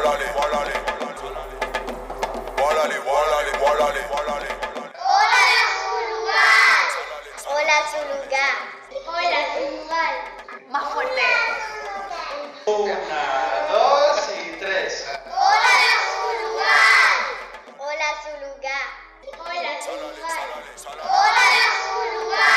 Hola, su lugar. Hola, su lugar. Más fuerte. 1, 2 y 3. Hola, su lugar. Hola, su lugar. Hola, su lugar. Hola, su lugar.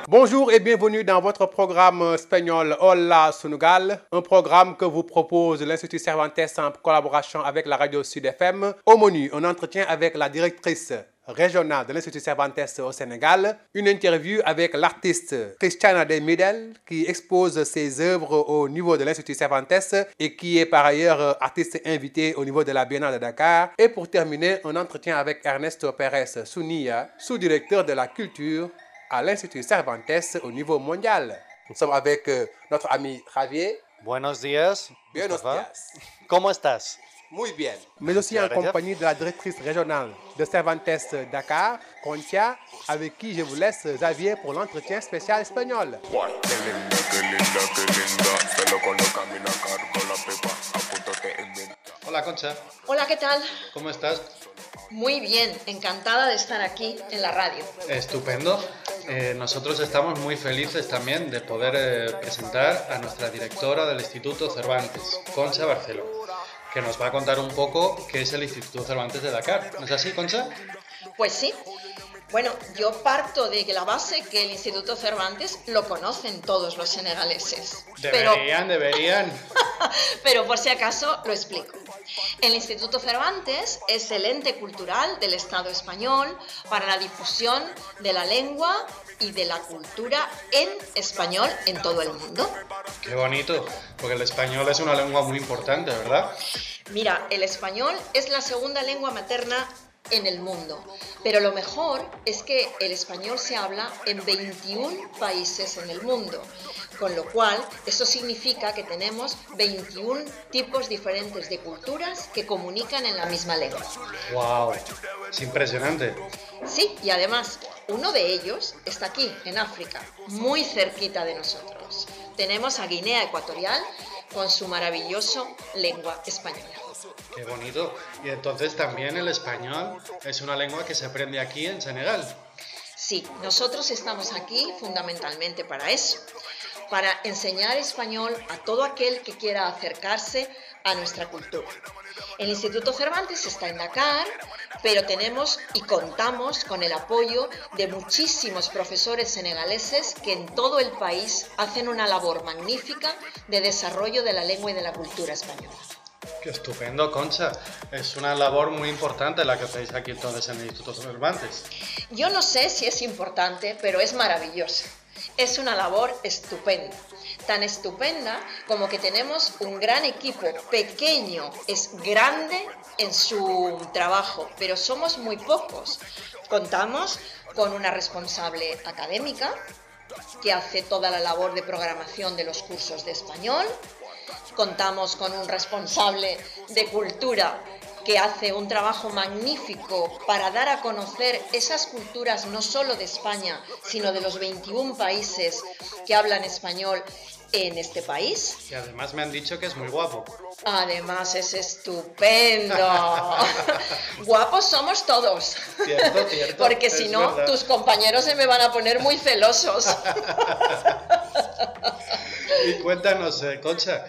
Bonjour et bienvenue dans votre programme espagnol Hola Sunugal, un programme que vous propose l'Institut Cervantes en collaboration avec la radio Sud FM. Au menu, un entretien avec la directrice régionale de l'Institut Cervantes au Sénégal, une interview avec l'artiste Christiana de Midel qui expose ses œuvres au niveau de l'Institut Cervantes et qui est par ailleurs artiste invité au niveau de la Biennale de Dakar. Et pour terminer, un entretien avec Ernesto Pérez Sounia, sous-directeur de la culture à l'Institut Cervantes au niveau mondial. Nous sommes avec notre ami Javier. Buenos días. Buenos días. ¿Cómo estás? Muy bien. Mais aussi en compagnie de la directrice régionale de Cervantes Dakar, Concha, avec qui je vous laisse Xavier pour l'entretien spécial espagnol. Hola, Concha. Hola, ¿qué tal? ¿Cómo estás? Muy bien, encantada de estar aquí en la radio. Estupendo. Nosotros estamos muy felices también de poder presentar a nuestra directora del Instituto Cervantes, Concha Barceló, que nos va a contar un poco qué es el Instituto Cervantes de Dakar. ¿No es así, Concha? Pues sí. Bueno, yo parto de la base que el Instituto Cervantes lo conocen todos los senegaleses. Deberían. Pero por si acaso lo explico. El Instituto Cervantes es el ente cultural del Estado español para la difusión de la lengua y de la cultura en español en todo el mundo. Qué bonito, porque el español es una lengua muy importante, ¿verdad? Mira, el español es la segunda lengua materna en el mundo, pero lo mejor es que el español se habla en 21 países en el mundo, con lo cual eso significa que tenemos 21 tipos diferentes de culturas que comunican en la misma lengua. ¡Wow! Es impresionante. Sí, y además uno de ellos está aquí, en África, muy cerquita de nosotros. Tenemos a Guinea Ecuatorial con su maravillosa lengua española. Qué bonito. Y entonces también el español es una lengua que se aprende aquí en Senegal. Sí, nosotros estamos aquí fundamentalmente para eso, para enseñar español a todo aquel que quiera acercarse a nuestra cultura. El Instituto Cervantes está en Dakar, pero tenemos y contamos con el apoyo de muchísimos profesores senegaleses que en todo el país hacen una labor magnífica de desarrollo de la lengua y de la cultura española. ¡Qué estupendo, Concha! Es una labor muy importante la que hacéis aquí entonces en el Instituto Cervantes. Yo no sé si es importante, pero es maravillosa. Es una labor estupenda. Tan estupenda como que tenemos un gran equipo, pequeño, es grande en su trabajo, pero somos muy pocos. Contamos con una responsable académica que hace toda la labor de programación de los cursos de español. Contamos con un responsable de cultura que hace un trabajo magnífico para dar a conocer esas culturas no solo de España, sino de los 21 países que hablan español en este país. Y además me han dicho que es muy guapo. Además es estupendo. Guapos somos todos. Cierto. Porque si no, verdad. Tus compañeros se me van a poner muy celosos. Y cuéntanos, Concha,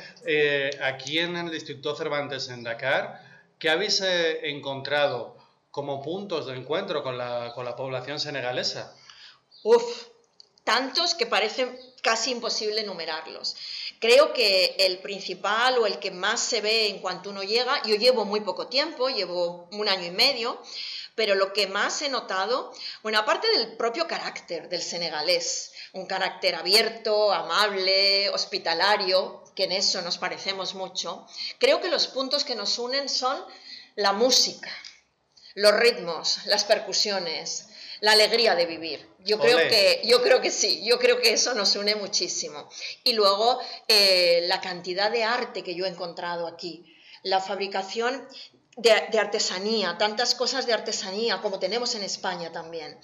aquí en el Instituto Cervantes en Dakar, ¿qué habéis encontrado como puntos de encuentro con la población senegalesa? Tantos que parecen casi imposible enumerarlos. Creo que el principal o el que más se ve en cuanto uno llega, yo llevo muy poco tiempo, llevo 1 año y medio, pero lo que más he notado, bueno, aparte del propio carácter del senegalés, un carácter abierto, amable, hospitalario, que en eso nos parecemos mucho, creo que los puntos que nos unen son la música, los ritmos, las percusiones, la alegría de vivir. Yo creo que sí, yo creo que eso nos une muchísimo. Y luego la cantidad de arte que yo he encontrado aquí, la fabricación de artesanía, tantas cosas de artesanía como tenemos en España también.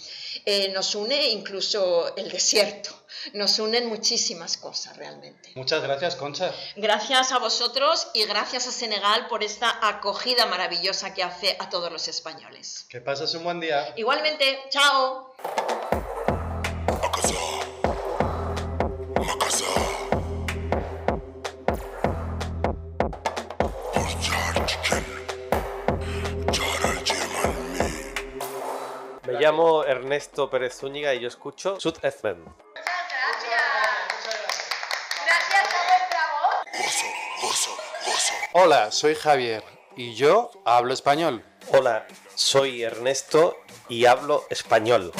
Nos une incluso el desierto, nos unen muchísimas cosas realmente. Muchas gracias, Concha. Gracias a vosotros y gracias a Senegal por esta acogida maravillosa que hace a todos los españoles. Que pases un buen día. Igualmente, chao. Me llamo Ernesto Pérez Zúñiga y yo escucho Sud FM. Muchas gracias. Gracias a vuestra voz. Hola, soy Javier y yo hablo español. Hola, soy Ernesto y hablo español.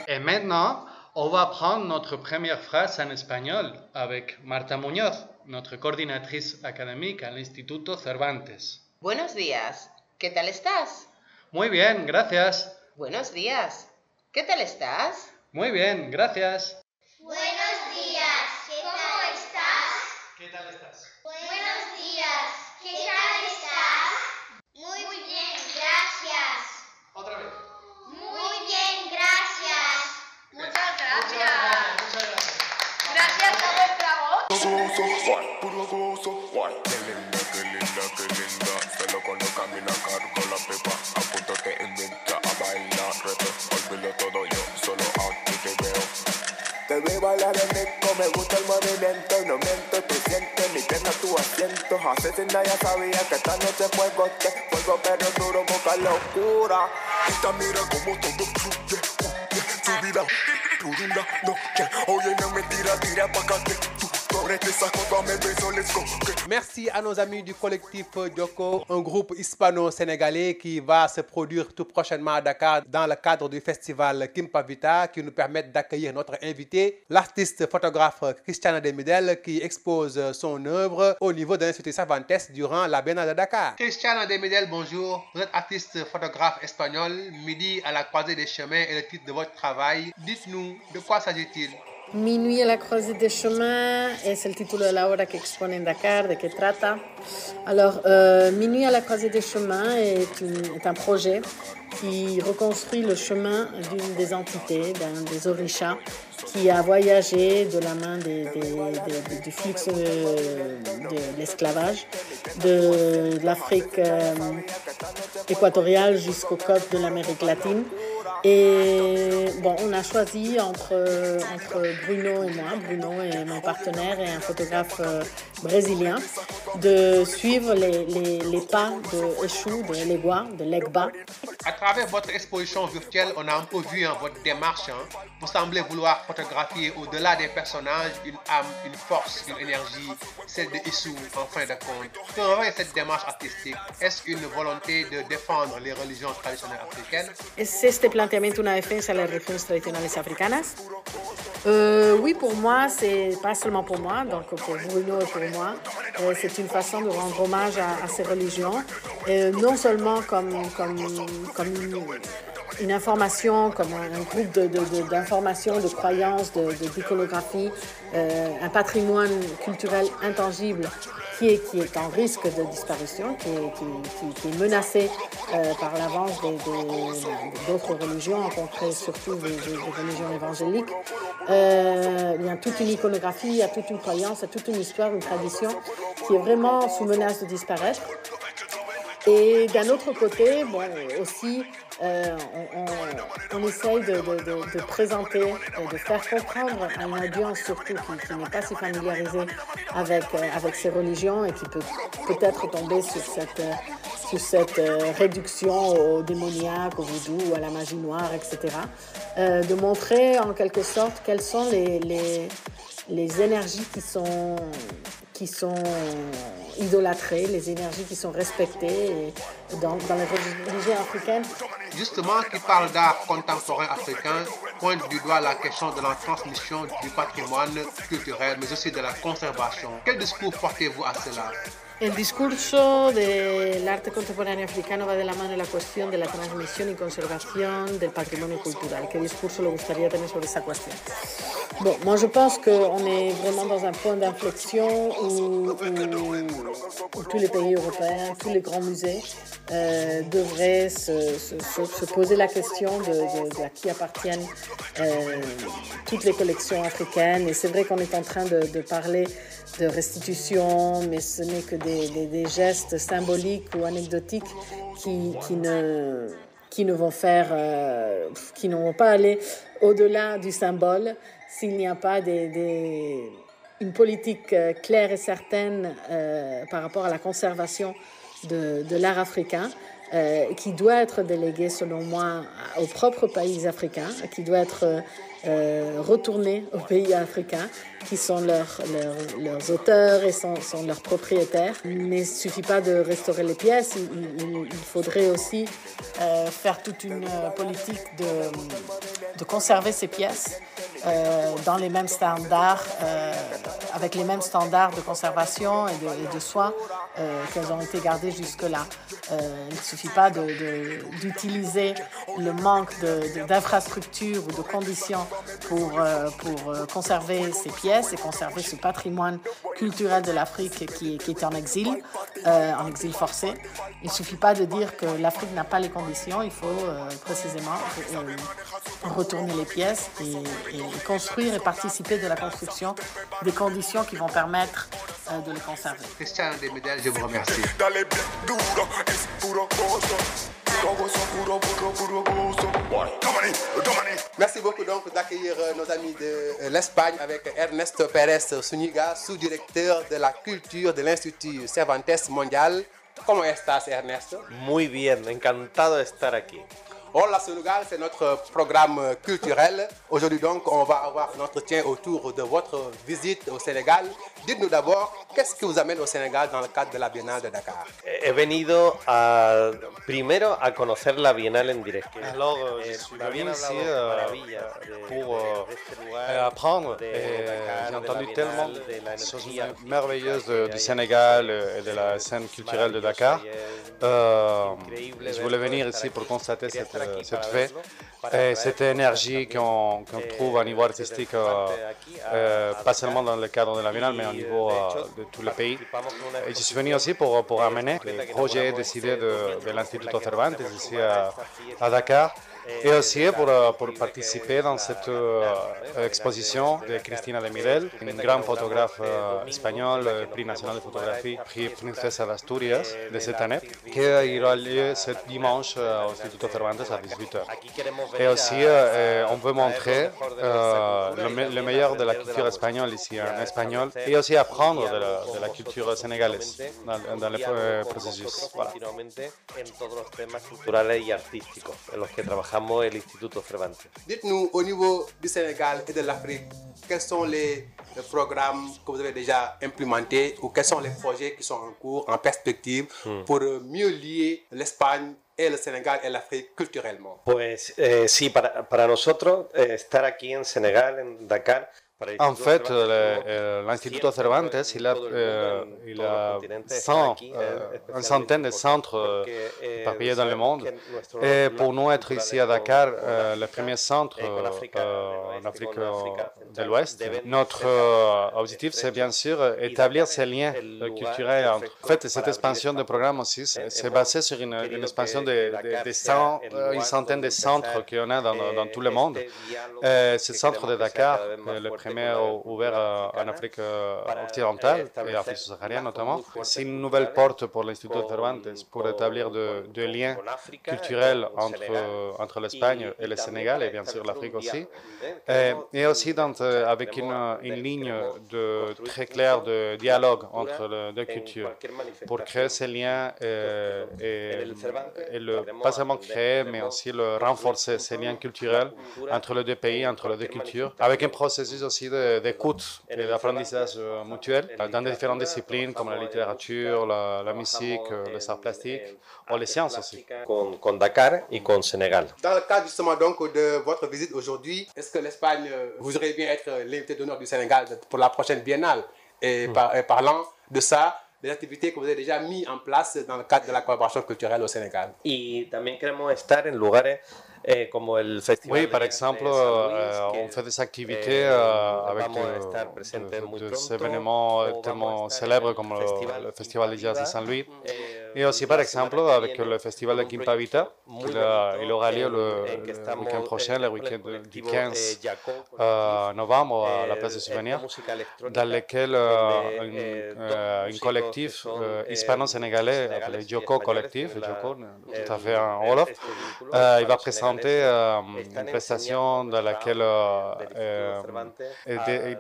Et maintenant, on va prendre notre première phrase en espagnol avec Marta Muñoz, notre coordinatrice académique à l'Instituto Cervantes. Buenos días, ¿qué tal estás? Muy bien, gracias. Buenos días, ¿qué tal estás? Muy bien, gracias. Buenos días, ¿cómo estás? ¿Qué tal estás? Buenos días, ¿qué tal estás? Muy bien, gracias. Otra vez. Muy bien, gracias. Muchas gracias. Muchas gracias. Gracias a vuestra voz. Puro gozo, guay. Qué linda, se lo coloca mi nacar con la pepa. Apúntate en venta a bailar, reto. Olvídalo todo yo, solo aquí te veo. Te veo bailar en eco, me gusta el movimiento. Y no miento, te sientes, mi pierna tu asiento. Asesina ya sabía que esta noche fuego pero duro, boca locura. Esta mira como todo fluye, su vida por una noche. Oye, no me tira pa' acá que tú. Merci à nos amis du collectif Djoko, un groupe hispano-sénégalais qui va se produire tout prochainement à Dakar dans le cadre du festival Kimpavita qui nous permettent d'accueillir notre invité, l'artiste photographe Christiana de Midel qui expose son œuvre au niveau de l'Institut Cervantes durant la Biennale de Dakar. Christiana de Midel, bonjour. Vous êtes artiste photographe espagnol, Midi à la croisée des chemins est le titre de votre travail. Dites-nous, de quoi s'agit-il? Minuit à la croisée des chemins es el título de la obra que expone en Dakar. ¿De qué trata? Alors, Minuit à la croisée des chemins est un projet qui reconstruit le chemin d'une des entités, d'un des orishas, qui a voyagé de la main du flux de l'esclavage de l'Afrique équatoriale jusqu'aux côtes de l'Amérique latine. Et bon, on a choisi entre Bruno et moi, Bruno est mon partenaire et un photographe brésilien, de suivre les pas de Eshou, de Legua, de Legba. À travers votre exposition virtuelle, on a un peu vu votre démarche. Vous semblez vouloir photographier au-delà des personnages une âme, une force, une énergie, celle de Eshou en fin de compte. Comment est cette démarche artistique? Est-ce une volonté de défendre les religions traditionnelles africaines? ¿Es este planteamiento una defensa de las religiones tradicionales africanas? Oui, pour moi, c'est pas seulement pour moi, donc pour Bruno et pour moi, c'est une façon de rendre hommage à ces religions, non seulement comme une information, comme un groupe d'informations, de croyances, d'iconographie, un patrimoine culturel intangible qui est en risque de disparition, qui est menacé par l'avance d'autres religions, en concret surtout des religions évangéliques. Il y a toute une iconographie, il y a toute une croyance, il y a toute une histoire, une tradition qui est vraiment sous menace de disparaître. Et d'un autre côté, bon, aussi, on essaye de présenter, de faire comprendre à une audience surtout qui n'est pas si familiarisée avec ces religions et qui peut peut-être tomber sur cette réduction au démoniaque, au voodoo, à la magie noire, etc. De montrer en quelque sorte quelles sont les énergies qui sont idolâtrées, les énergies qui sont respectées dans les religions africaines. Justement, qui parle d'art contemporain africain, pointe du doigt la question de la transmission du patrimoine culturel, mais aussi de la conservation. Quel discours portez-vous à cela? El discurso del arte contemporáneo africano va de la mano de la cuestión de la transmisión y conservación del patrimonio cultural. ¿Qué discurso le gustaría tener sobre esa cuestión? Bon, moi je pense qu'on est vraiment dans un point d'inflexion où tous les pays européens, tous les grands musées devraient se poser la question de à qui appartiennent toutes les collections africaines. Et c'est vrai qu'on est en train de parler de restitution, mais ce n'est que des gestes symboliques ou anecdotiques qui ne vont pas aller au-delà du symbole s'il n'y a pas une politique claire et certaine par rapport à la conservation de l'art africain, qui doit être déléguée, selon moi, aux propres pays africains, qui doit être retournée aux pays africains, qui sont leurs auteurs et sont leurs propriétaires. Mais il ne suffit pas de restaurer les pièces, il faudrait aussi faire toute une politique de conserver ces pièces dans les mêmes standards, avec les mêmes standards de conservation et de soins qu'elles ont été gardées jusque-là. Il ne suffit pas d'utiliser le manque d'infrastructures ou de conditions pour conserver ces pièces et conserver ce patrimoine culturel de l'Afrique qui est en exil forcé. Il ne suffit pas de dire que l'Afrique n'a pas les conditions, il faut précisément retourner les pièces et construire et participer de la construction des conditions qui vont permettre de les conserver. Christian Desmédel, je vous remercie. Merci beaucoup donc d'accueillir nos amis de l'Espagne avec Ernesto Pérez Zúñiga, sous-directeur de la culture de l'Institut Cervantes Mondial. ¿Cómo estás, Ernesto? Muy bien, encantado de estar aquí. Hola Sénégal, c'est notre programme culturel. Aujourd'hui donc, on va avoir un entretien autour de votre visite au Sénégal. Dites-nous d'abord, qu'est-ce qui vous amène au Sénégal dans le cadre de la Biennale de Dakar? He venido primero a conocer la Biennale en directo. Alors, je suis venu ici pour apprendre. J'ai entendu tellement de choses merveilleuses du Sénégal et de la scène culturelle de Dakar. Je voulais venir ici pour constater cette fait et cette énergie qu'on trouve à niveau artistique, pas seulement dans le cadre de la Biennale, mais au niveau de tout le pays. Et je suis venu aussi pour amener les projets décidés de l'Instituto Cervantes ici à Dakar. Et aussi pour participer dans cette exposition de Cristina de Midel, une grande photographe espagnole, prix national de photographie, prix Princesa de Asturias de cette année, qui aura lieu ce dimanche au Instituto Cervantes à 18h. Et aussi, on veut montrer le meilleur de la culture espagnole ici en espagnol et aussi apprendre de la culture sénégalaise dans le processus. Voilà. El Instituto Cervantes. Dites-nous, au niveau du Sénégal et de l'Afrique, quels sont les programmes que vous avez déjà implémentés ou quels sont les projets qui sont en cours, en perspective, pour mieux lier l'Espagne et le Sénégal et l'Afrique culturellement? Pues sí, para nosotros estar aquí en Senegal, en Dakar. En fait, l'Instituto Cervantes, il a une centaine de centres éparpillés dans le monde. Et pour nous, être ici à Dakar, le premier centre en Afrique de l'Ouest, notre objectif, c'est bien sûr établir ces liens culturels entre. En fait, cette expansion de programme aussi, c'est basé sur une expansion une centaine de centres qu'on a dans tout le monde. Ce centre de Dakar, le premier ouvert en Afrique occidentale et Afrique subsaharienne notamment. C'est une nouvelle porte pour l'Institut Cervantes pour établir des liens culturels entre l'Espagne et le Sénégal et bien sûr l'Afrique aussi. Et aussi avec une ligne très claire de dialogue entre les deux cultures pour créer ces liens et pas seulement créer mais aussi renforcer ces liens culturels entre les deux pays, entre les deux cultures, avec un processus aussi d'écoute et d'apprentissage mutuel dans différentes disciplines comme la littérature, la musique, les arts plastiques ou les sciences aussi. Con Dakar et con Sénégal. Dans le cadre justement donc de votre visite aujourd'hui, est-ce que l'Espagne voudrait bien être l'invité d'honneur du Sénégal pour la prochaine biennale? Et parlant de ça, des activités que vous avez déjà mis en place dans le cadre de la collaboration culturelle au Sénégal. Y también queremos estar en lugares como el Festival Oui, de par Jazz exemple, de San Luis, on fait des activités avec des événements tellement célèbres comme le Festival de Jazz de Saint Louis. Et aussi, par exemple, avec le Festival de Quimpavita, il aura lieu le week-end prochain, le week-end du 15 novembre à la place des souvenirs, dans lequel un collectif hispano-sénégalais, le Joko Collectif, Joko, tout à fait en Wolof, il va présenter une prestation dans laquelle ils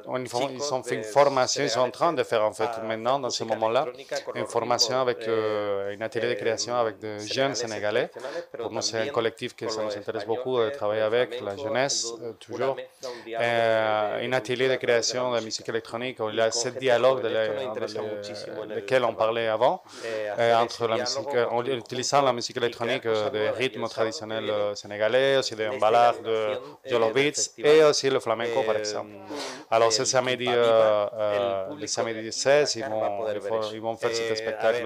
ont fait une formation, ils sont en train de faire en fait maintenant, dans ce moment-là, une formation avec un atelier de création avec des jeunes Sénégalais. Pour nous, c'est un collectif que ça nous intéresse beaucoup de travailler avec, la jeunesse, toujours. Un atelier de création de musique électronique où il y a ce dialogue lequel on parlait avant, entre la musique, en utilisant la musique électronique des rythmes traditionnels sénégalais, aussi des ballades de Jolo Beats et aussi le flamenco, par exemple. Alors, ce samedi, le samedi 16, ils vont faire ce spectacle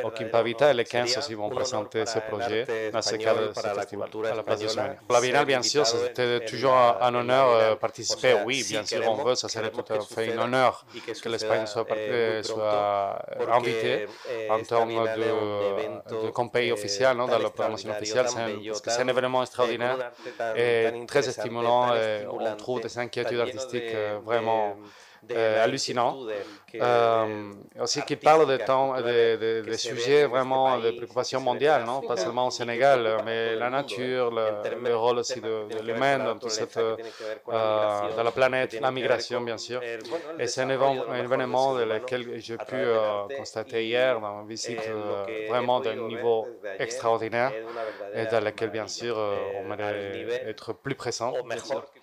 au Quimpavita et le 15 aussi, ils vont présenter ce projet dans ce cadre de ce festival, à la place de souvenirs. Pour la Biennale, bien sûr, c'était toujours un honneur participer. Oui, bien sûr, on veut, ça serait tout à fait un honneur que l'Espagne soit invitée en termes comme pays officiel, dans la promotion officielle, parce que c'est un événement extraordinaire et très stimulant. Et on trouve des inquiétudes artistiques vraiment hallucinant. Aussi qu'il parle des sujets vraiment de préoccupation mondiale, non? Pas seulement au Sénégal, mais la nature, le rôle aussi de l'humain dans toute cette, dans la planète, la migration bien sûr. Et c'est un événement dans lequel j'ai pu constater hier dans ma visite vraiment d'un niveau extraordinaire et dans lequel bien sûr on aimerait être plus présent.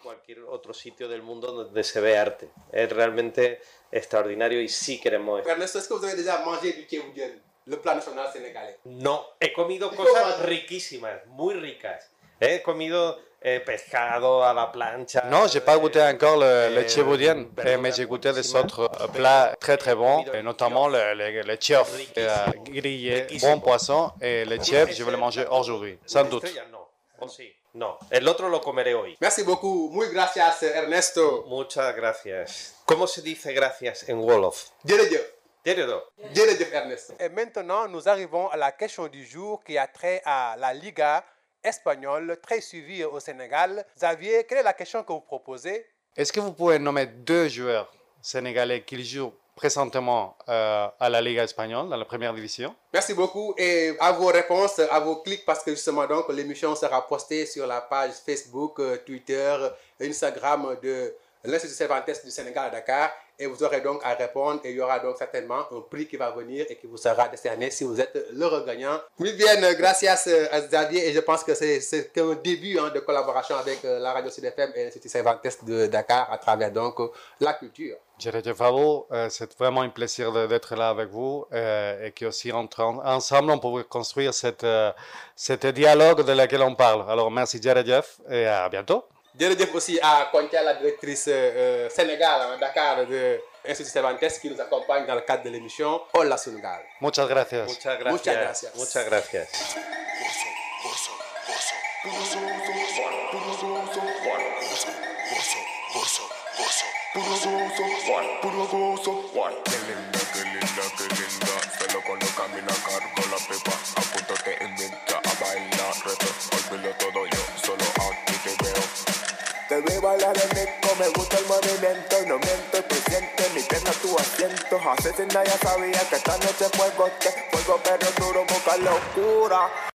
Cualquier otro sitio del mundo donde se ve arte. Es realmente extraordinario y sí queremos. Ernesto, est-ce que vous avez déjà mangé du tchéboudjen, le plat national sénégalais? No, he comido cosas riquísimas, muy ricas. He comido pescado à la plancha. Non, je n'ai pas goûté encore le tchéboudjen, mais j'ai goûté des autres plats très très bons, et notamment le tchiof grillé, bon poisson, et le tchèp, je vais le manger aujourd'hui, sans doute. No, el otro lo comeré hoy. Merci beaucoup. Muy gracias, Ernesto. Muchas gracias. ¿Cómo se dice gracias en Wolof? Jërëjëf. Jërëjëf, Ernesto. Et maintenant, nous arrivons à la question du jour qui a trait à la Liga espagnole, très suivie au Sénégal. Xavier, quelle est la question que vous proposez? Est-ce que vous pouvez nommer 2 joueurs sénégalais qui jouent présentement à la Liga espagnole, dans la première division? Merci beaucoup et à vos réponses, à vos clics, parce que justement donc l'émission sera postée sur la page Facebook, Twitter, Instagram de l'Institut Cervantes du Sénégal à Dakar, et vous aurez donc à répondre et il y aura donc certainement un prix qui va venir et qui vous sera décerné si vous êtes l'heureux gagnant. Muy bien, gracias à Xavier, et je pense que c'est qu'un début de collaboration avec la radio Sud FM et l'Institut Cervantes de Dakar à travers donc la culture. Jërëjëf à vous, c'est vraiment un plaisir d'être là avec vous et qu'aussi ensemble on peut construire cette dialogue de laquelle on parle. Alors merci jërëjëf et à bientôt. Jërëjëf aussi à Kontia, la directrice Sénégal à Dakar de l'Institut Cervantes qui nous accompagne dans le cadre de l'émission Hola Sunugal. Muchas gracias. Muchas gracias. Muchas gracias. Qué linda, solo cuando camina cargo la pepa. A punto te invita a bailar, reto. Olvido todo yo, solo aquí te veo. Te vi bailar en disco, me gusta el movimiento. No miento, tú sientes mi pierna tu asiento. Asesina ya sabía que esta noche fuego, pero duro, busca la oscura.